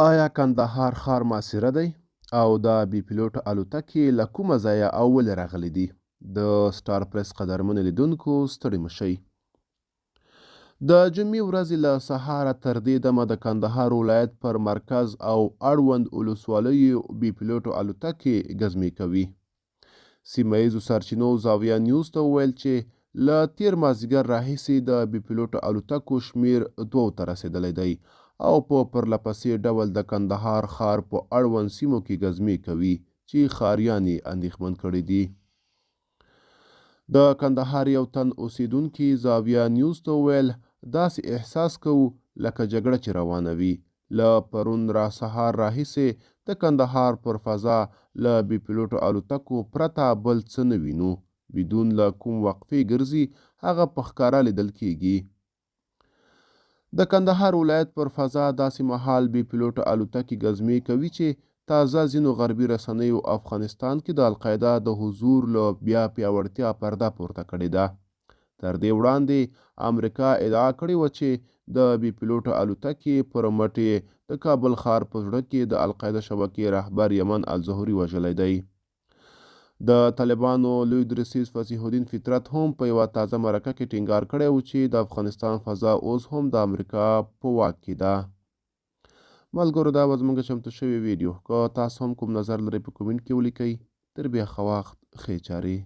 آیا کندهار ښار محاصره دی او د بي پیلوټ الوتکې له کومه ځایه او ولې راغلي دي؟ د سټار پرس قدرمنو لیدونکو ستړي مه شئ. د جمعې ورځې له سهاره تر دې دمه د کندهار ولایت پر مرکز او اړوند ولسوالیو بي پیلوټو الوتکې ګزمې کوي. سیمه ییزو سرچینو زاویه نیوز ته وویل چې له تیر مازدیګر راهیسې د بي پیلوټو الوتکو شمیر 2 ته رسیدلی دی او په پرلپسې ډول د کندهار ښار په اړوند سیمو کې ګزمې کوي چې ښاریان یې اندېښمن کړي دي. د کندهار یو تن اوسیدونکي زاویه نیوز ته وویل داسې احساس کوو لکه جګړه چې روانه وي. له پرون را سهار راهیسې د کندهار پر فضا له بي پیلوټو الوتکو پرته بل څه نه وینو. بدون له کوم وقفې ګرځي هغه په ښکاره لیدل کیږي. د کندهار ولایت پر فضا داسې مهال بي پیلوټو الوتکې ګزمې کوي چې تازه ځینو غربي رسنیو افغانستان کې د القاعده د حضور له بیا پیاوړتیا پرده پورته کړې ده. تر دې وړاندې امریکا ادعا کړې وه چې د بي پیلوټو الوتکې پر مټ د کابل ښار په زړه کې د القاعده شبکې رهبر یمن الظهري وژلی دی. د طالبانو لوی دریځ فصیح الدین فطرت هم په یوه تازه مرکه کې ټینګار کړی و چې د افغانستان فضا اوس هم د امریکا په واک کې ده. ملګرو دا به زموږ چمتو شوې ویډیو که تاسو هم کوم نظر لرئ په کومنټ کې ولیکئ. تر بیا ښه وخت ښې چارې.